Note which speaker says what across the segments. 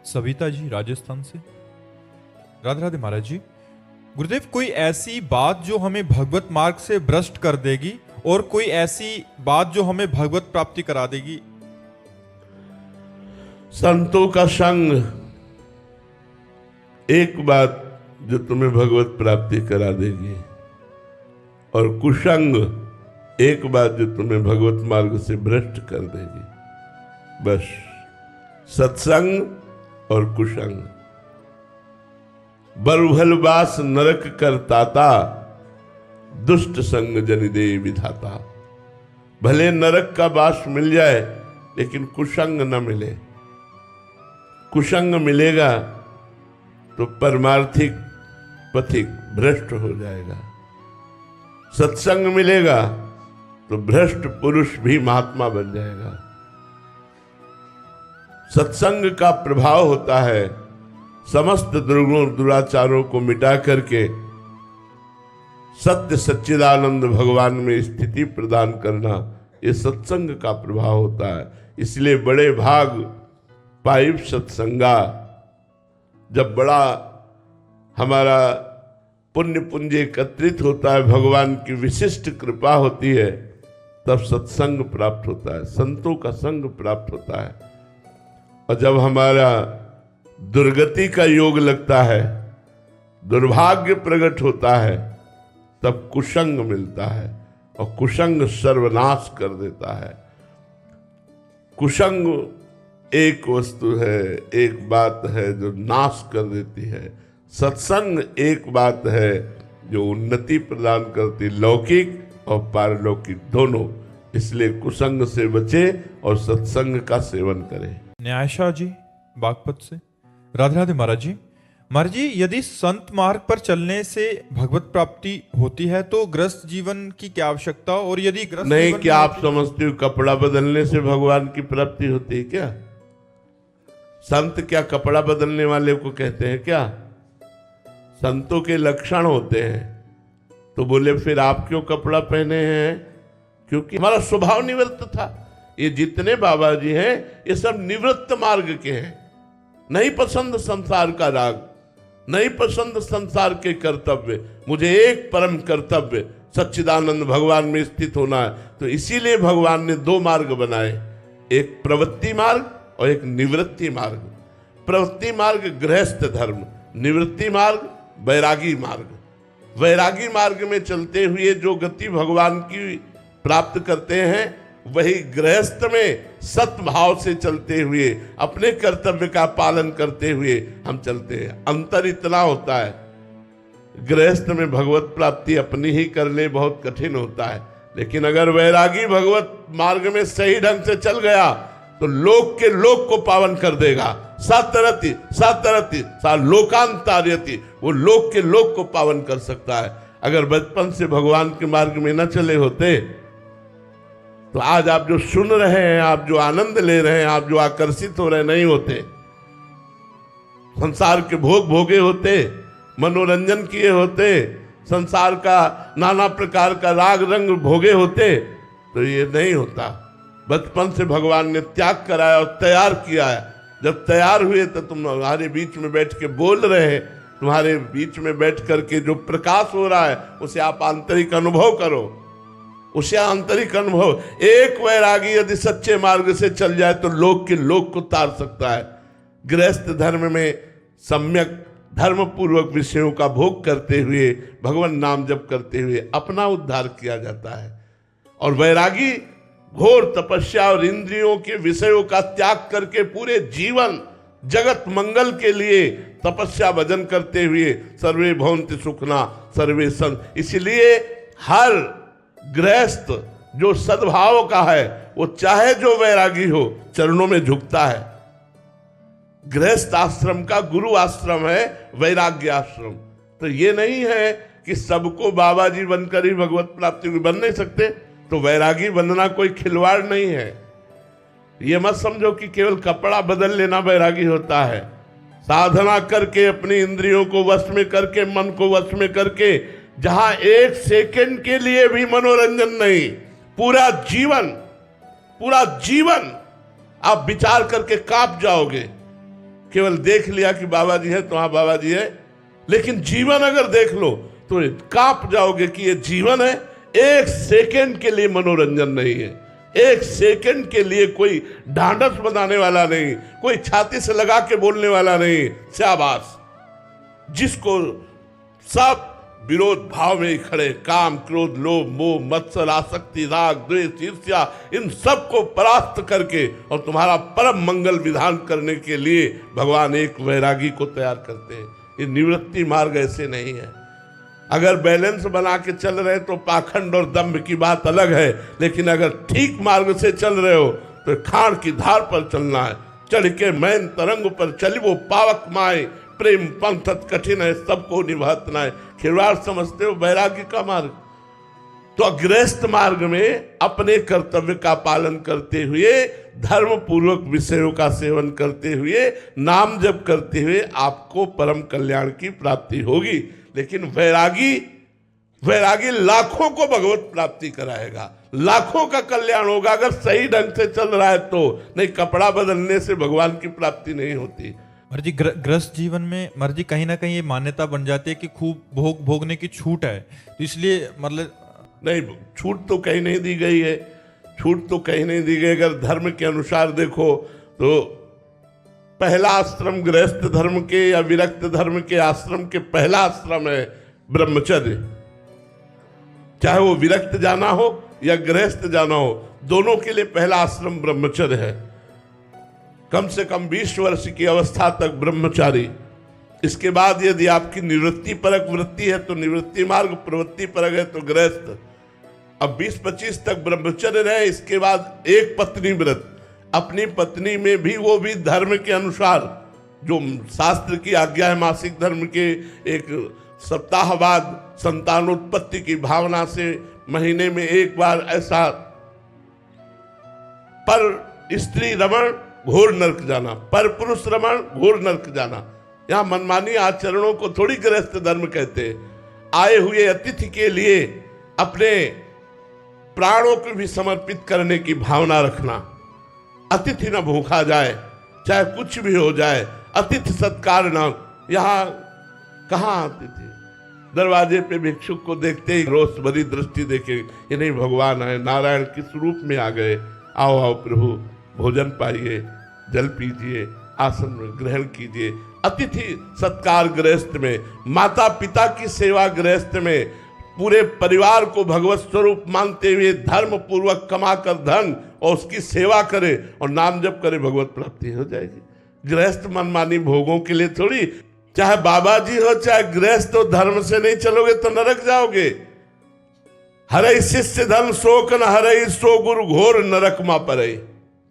Speaker 1: सविता जी राजस्थान से। राधे राधे महाराज जी। गुरुदेव, कोई ऐसी बात जो हमें भगवत मार्ग से भ्रष्ट कर देगी और कोई ऐसी बात जो हमें भगवत प्राप्ति करा देगी?
Speaker 2: संतों का संग एक बात जो तुम्हें भगवत प्राप्ति करा देगी, और कुसंग एक बात जो तुम्हें भगवत मार्ग से भ्रष्ट कर देगी। बस सत्संग और कुसंग। बरुभलवास नरक करताता, दुष्ट संग जनि दे विधाता। भले नरक का वास मिल जाए लेकिन कुसंग न मिले। कुसंग मिलेगा तो परमार्थिक पथिक भ्रष्ट हो जाएगा। सत्संग मिलेगा तो भ्रष्ट पुरुष भी महात्मा बन जाएगा। सत्संग का प्रभाव होता है समस्त दुर्गुण दुराचारों को मिटा करके सत्य सच्चिदानंद भगवान में स्थिति प्रदान करना। ये सत्संग का प्रभाव होता है। इसलिए बड़े भाग पाइप सत्संगा। जब बड़ा हमारा पुण्य पुंज एकत्रित होता है, भगवान की विशिष्ट कृपा होती है, तब सत्संग प्राप्त होता है, संतों का संग प्राप्त होता है। और जब हमारा दुर्गति का योग लगता है, दुर्भाग्य प्रकट होता है, तब कुसंग मिलता है, और कुसंग सर्वनाश कर देता है। कुसंग एक वस्तु है, एक बात है जो नाश कर देती है। सत्संग एक बात है जो उन्नति प्रदान करती, लौकिक और पारलौकिक दोनों। इसलिए कुसंग से बचे और सत्संग का सेवन करें।
Speaker 1: न्यायशाह जी बागपत से। राधे राधे महाराज जी। महाराज जी, यदि संत मार्ग पर चलने से भगवत प्राप्ति होती है तो गृहस्थ जीवन की क्या आवश्यकता? और यदि गृहस्थ
Speaker 2: नहीं,
Speaker 1: जीवन
Speaker 2: क्या आप समझते हो कपड़ा बदलने से भगवान की प्राप्ति होती है क्या? संत क्या कपड़ा बदलने वाले को कहते हैं क्या? संतों के लक्षण होते हैं। तो बोले फिर आप क्यों कपड़ा पहने हैं? क्योंकि हमारा स्वभाव निवृत्त था। ये जितने बाबा जी हैं ये सब निवृत्त मार्ग के हैं। नहीं पसंद संसार का राग, नहीं पसंद संसार के कर्तव्य। मुझे एक परम कर्तव्य सच्चिदानंद भगवान में स्थित होना है। तो इसीलिए भगवान ने दो मार्ग बनाए, एक प्रवृत्ति मार्ग और एक निवृत्ति मार्ग। प्रवृत्ति मार्ग गृहस्थ धर्म, निवृत्ति मार्ग वैरागी मार्ग। वैरागी मार्ग में चलते हुए जो गति भगवान की प्राप्त करते हैं, वही गृहस्थ में सत्भाव से चलते हुए अपने कर्तव्य का पालन करते हुए हम चलते हैं। अंतर इतना होता है, गृहस्थ में भगवत प्राप्ति अपनी ही करने बहुत कठिन होता है, लेकिन अगर वैरागी भगवत मार्ग में सही ढंग से चल गया तो लोक के लोक को पावन कर देगा। सातरति सातरति सा लोकांतार्यति, वो लोक के लोक को पावन कर सकता है। अगर बचपन से भगवान के मार्ग में न चले होते तो आज आप जो सुन रहे हैं, आप जो आनंद ले रहे हैं, आप जो आकर्षित हो रहे नहीं होते। संसार के भोग भोगे होते, मनोरंजन किए होते, संसार का नाना प्रकार का राग रंग भोगे होते, तो ये नहीं होता। बचपन से भगवान ने त्याग कराया और तैयार किया है। जब तैयार हुए तो तुम्हारे बीच में बैठ के बोल रहे हैं। तुम्हारे बीच में बैठ करके जो प्रकाश हो रहा है उसे आप आंतरिक अनुभव करो, उसे आंतरिक अनुभव। एक वैरागी यदि सच्चे मार्ग से चल जाए तो लोक के लोक को तार सकता है। गृहस्थ धर्म में सम्यक धर्म पूर्वक विषयों का भोग करते हुए, भगवान नाम जप करते हुए अपना उद्धार किया जाता है। और वैरागी घोर तपस्या और इंद्रियों के विषयों का त्याग करके पूरे जीवन जगत मंगल के लिए तपस्या भजन करते हुए सर्वे भवन्ति सुखना सर्वे संत। इसलिए हर गृहस्थ जो सद्भाव का है वो चाहे जो वैरागी हो चरणों में झुकता है। गृहस्थ आश्रम का गुरु आश्रम है वैराग्य आश्रम। तो ये नहीं है कि सबको बाबा जी बनकर ही भगवत प्राप्ति बन नहीं सकते। तो वैरागी बनना कोई खिलवाड़ नहीं है। ये मत समझो कि केवल कपड़ा बदल लेना वैरागी होता है। साधना करके अपनी इंद्रियों को वश में करके, मन को वश में करके, जहां एक सेकंड के लिए भी मनोरंजन नहीं, पूरा जीवन आप विचार करके कांप जाओगे केवल देख लिया कि बाबा जी है तो हाँ बाबा जी है, लेकिन जीवन अगर देख लो तो कांप जाओगे कि ये जीवन है। एक सेकंड के लिए मनोरंजन नहीं है, एक सेकंड के लिए कोई ढांढस बनाने वाला नहीं, कोई छाती से लगा के बोलने वाला नहीं। शाबाश, जिसको सब विरोध भाव में ही खड़े, काम क्रोध लोभ मोह मत्सर आसक्ति राग द्वेष ईर्ष्या, इन सब को परास्त करके और तुम्हारा परम मंगल विधान करने के लिए भगवान एक वैरागी को तैयार करते हैं। ये निवृत्ति मार्ग ऐसे नहीं है। अगर बैलेंस बना के चल रहे तो पाखंड और दंभ की बात अलग है, लेकिन अगर ठीक मार्ग से चल रहे हो तो खाड़ की धार पर चलना है। चढ़ के मैन तरंग पर चली वो पावक माए, प्रेम पंथत कठिन है सबको निभत न है। खिलवाड़ समझते हो वैराग्य का मार्ग? तो अग्रस्त मार्ग में अपने कर्तव्य का पालन करते हुए, धर्म पूर्वक विषयों का सेवन करते हुए, नाम जप करते हुए आपको परम कल्याण की प्राप्ति होगी। लेकिन वैरागी लाखों को भगवत प्राप्ति कराएगा, लाखों का कल्याण होगा अगर सही ढंग से चल रहा है तो। नहीं, कपड़ा बदलने से भगवान की प्राप्ति नहीं होती।
Speaker 1: मर्जी ग्रस्त जीवन में मर्जी कहीं ना कहीं ये मान्यता बन जाती है कि खूब भोगने की छूट है, तो इसलिए मतलब
Speaker 2: नहीं, छूट तो कहीं नहीं दी गई है, छूट तो कहीं नहीं दी गई। अगर धर्म के अनुसार देखो तो पहला आश्रम गृहस्थ धर्म के या विरक्त धर्म के आश्रम के पहला आश्रम है ब्रह्मचर्य। चाहे वो विरक्त जाना हो या गृहस्थ जाना हो, दोनों के लिए पहला आश्रम ब्रह्मचर्य है। कम से कम 20 वर्ष की अवस्था तक ब्रह्मचारी। इसके बाद यदि आपकी निवृत्ति परक वृत्ति है तो निवृत्ति मार्ग, प्रवृत्ति परक है तो गृहस्थ। अब 20-25 तक ब्रह्मचर्य रहे, इसके बाद एक पत्नी व्रत। अपनी पत्नी में भी वो भी धर्म के अनुसार, जो शास्त्र की आज्ञा है मासिक धर्म के, एक सप्ताह बाद संतानोत्पत्ति की भावना से महीने में एक बार ऐसा। पर स्त्री रमण घोर नरक जाना, पर पुरुष रमण घोर नरक जाना। यहां मनमानी आचरणों को थोड़ी गृहस्थ धर्म कहते हैं। आए हुए अतिथि के लिए अपने प्राणों को भी समर्पित करने की भावना रखना। अतिथि न भूखा जाए, चाहे कुछ भी हो जाए, अतिथि सत्कार न। यहाँ कहाँ अतिथि? दरवाजे पे भिक्षुक को देखते ही रोष भरी दृष्टि देखे, ये नहीं भगवान है, नारायण किस रूप में आ गए। आओ आओ प्रभु, भोजन पाइए, जल पीजिए, आसन में ग्रहण कीजिए। अतिथि सत्कार गृहस्थ में, माता पिता की सेवा गृहस्थ में, पूरे परिवार को भगवत स्वरूप मानते हुए धर्म पूर्वक कमा कर धन और उसकी सेवा करे और नाम जप करे, भगवत प्राप्ति हो जाएगी। गृहस्थ मनमानी भोगों के लिए थोड़ी। चाहे बाबा जी हो चाहे गृहस्थ हो, धर्म से नहीं चलोगे तो नरक जाओगे। हरे शिष्य धर्म शोक न हरे, सो गुरु घोर नरक मा परे।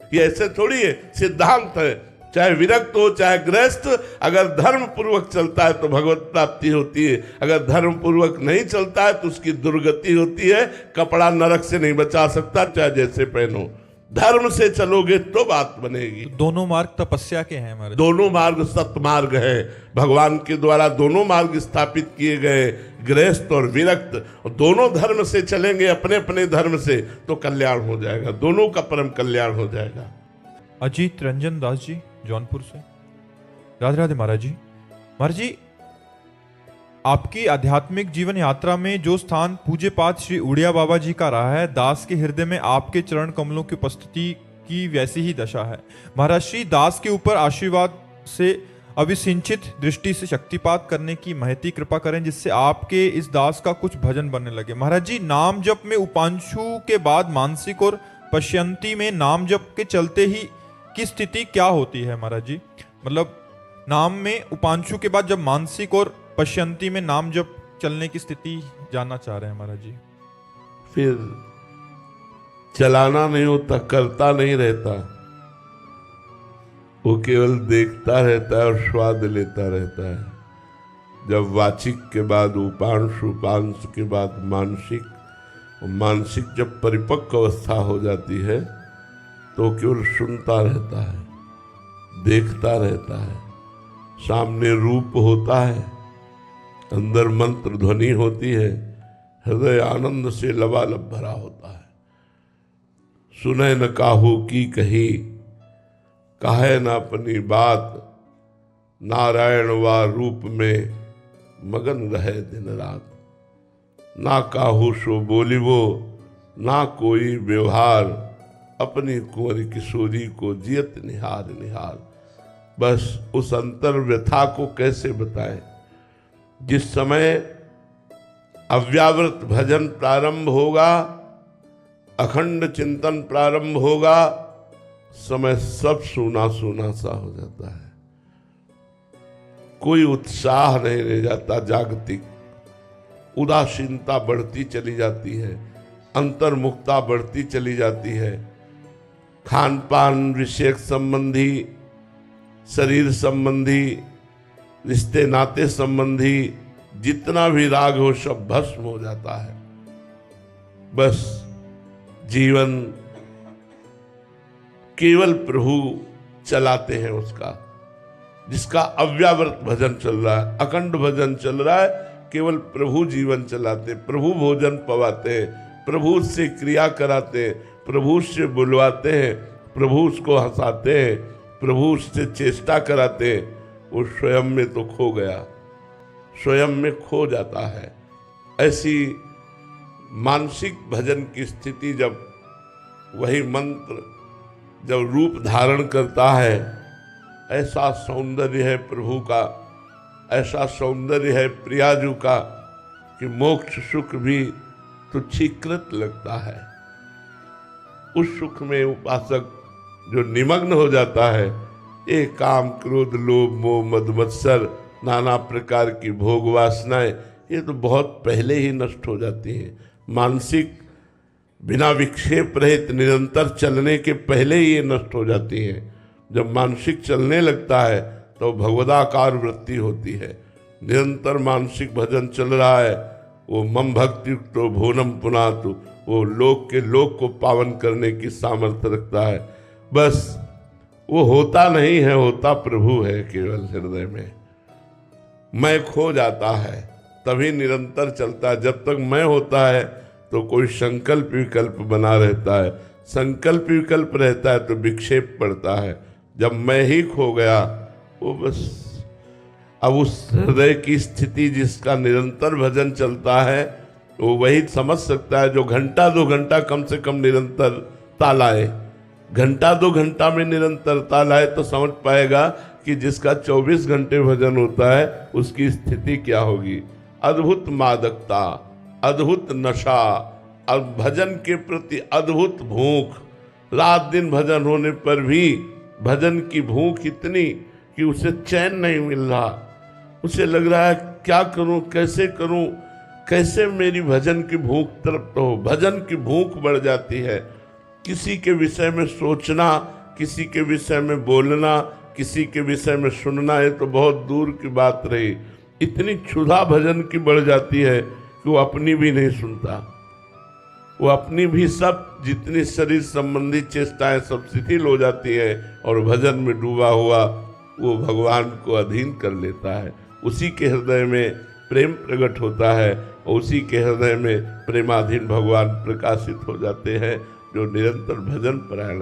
Speaker 2: ये ऐसे थोड़ी है, सिद्धांत है। चाहे विरक्त हो चाहे गृहस्थ, अगर धर्म पूर्वक चलता है तो भगवत प्राप्ति होती है। अगर धर्म पूर्वक नहीं चलता है तो उसकी दुर्गति होती है। कपड़ा नरक से नहीं बचा सकता, चाहे जैसे पहनो। धर्म से चलोगे तो बात बनेगी।
Speaker 1: दोनों मार्ग तपस्या के हैं हमारे,
Speaker 2: दोनों मार्ग सत्मार्ग है। भगवान के द्वारा दोनों मार्ग स्थापित किए गए, गृहस्थ और विरक्त। और दोनों धर्म से चलेंगे, अपने अपने धर्म से, तो कल्याण हो जाएगा, दोनों का परम कल्याण हो जाएगा।
Speaker 1: अजीत रंजन दास जी जौनपुर से, राधे राधे महाराज जी। महाराज जी, आपकी आध्यात्मिक जीवन यात्रा में जो स्थान पूज्य पाद श्री उड़िया बाबा जी का रहा है, दास के हृदय में आपके चरण कमलों की उपस्थिति की वैसी ही दशा है। महाराज श्री दास के ऊपर आशीर्वाद से अभिसिंचित दृष्टि से शक्तिपात करने की महती कृपा करें, जिससे आपके इस दास का कुछ भजन बनने लगे। महाराज जी, नाम जप में उपांशु के बाद मानसिक और पश्यंती में नाम जप के चलते ही की स्थिति क्या होती है महाराज जी? मतलब नाम में उपांशु के बाद जब मानसिक और पश्यंती में नाम जप चलने की स्थिति जानना चाह रहे हैं महाराज जी।
Speaker 2: फिर चलाना नहीं होता, करता नहीं रहता, वो केवल देखता रहता है और स्वाद लेता रहता है। जब वाचिक के बाद उपांश, उपांश के बाद मानसिक, और मानसिक जब परिपक्व अवस्था हो जाती है तो केवल सुनता रहता है, देखता रहता है। सामने रूप होता है, अंदर मंत्र ध्वनि होती है, हृदय आनंद से लबालब भरा होता है। सुने न काहू की कही, काहे न अपनी बात, नारायण वा रूप में मगन रहे दिन रात। ना काहू सो बोलिवो ना कोई व्यवहार, अपनी कुंवर किशोरी को जियत निहार निहार। बस उस अंतर व्यथा को कैसे बताएं। जिस समय अव्यावृत भजन प्रारंभ होगा, अखंड चिंतन प्रारंभ होगा, समय सब सूना सूना सा हो जाता है। कोई उत्साह नहीं रह जाता जागतिक, उदासीनता बढ़ती चली जाती है, अंतर्मुखता बढ़ती चली जाती है। खान पान विषयक संबंधी, शरीर संबंधी, रिश्ते नाते संबंधी जितना भी राग हो सब भस्म हो जाता है। बस जीवन केवल प्रभु चलाते हैं उसका, जिसका अव्यावृत भजन चल रहा है, अखंड भजन चल रहा है, केवल प्रभु जीवन चलाते, प्रभु भोजन पवाते हैं, प्रभु से क्रिया कराते हैं, प्रभु से बुलवाते हैं, प्रभु उसको हंसाते हैं, प्रभु उससे चेष्टा कराते हैं। वो स्वयं में तो खो गया, स्वयं में खो जाता है। ऐसी मानसिक भजन की स्थिति जब वही मंत्र जब रूप धारण करता है, ऐसा सौंदर्य है प्रभु का, ऐसा सौंदर्य है प्रियाजू का कि मोक्ष सुख भी तुच्छीकृत लगता है। उस सुख में उपासक जो निमग्न हो जाता है, ये काम क्रोध लोभ मोह मद मत्सर नाना प्रकार की भोग वासनाएं, ये तो बहुत पहले ही नष्ट हो जाती हैं। मानसिक बिना विक्षेप रहित निरंतर चलने के पहले ही ये नष्ट हो जाती हैं। जब मानसिक चलने लगता है तो भगवदाकार वृत्ति होती है। निरंतर मानसिक भजन चल रहा है, वो मम भक्ति तो भोनम पुनातु, वो लोक के लोक को पावन करने की सामर्थ्य रखता है। बस वो होता नहीं है, होता प्रभु है केवल हृदय में। मैं खो जाता है तभी निरंतर चलता है। जब तक मैं होता है तो कोई संकल्प विकल्प बना रहता है, संकल्प विकल्प रहता है तो विक्षेप पड़ता है। जब मैं ही खो गया, वो बस अब उस हृदय की स्थिति जिसका निरंतर भजन चलता है, वो वही समझ सकता है जो घंटा 2 घंटा कम से कम निरंतरता लाए। घंटा 2 घंटा में निरंतरता लाए तो समझ पाएगा कि जिसका 24 घंटे भजन होता है उसकी स्थिति क्या होगी। अद्भुत मादकता, अद्भुत नशा और भजन के प्रति अद्भुत भूख। रात दिन भजन होने पर भी भजन की भूख इतनी कि उसे चैन नहीं मिल रहा। उसे लग रहा है क्या करूं, कैसे करूं, कैसे मेरी भजन की भूख तृप्त हो। भजन की भूख बढ़ जाती है। किसी के विषय में सोचना, किसी के विषय में बोलना, किसी के विषय में सुनना, ये तो बहुत दूर की बात रही। इतनी क्षुधा भजन की बढ़ जाती है कि वो अपनी भी नहीं सुनता। वो अपनी भी सब जितनी शरीर संबंधी चेष्टाएं सब शिथिल हो जाती है और भजन में डूबा हुआ वो भगवान को अधीन कर लेता है। उसी के हृदय में प्रेम प्रकट होता है और उसी के हृदय में प्रेमाधीन भगवान प्रकाशित हो जाते हैं जो निरंतर भजन परायण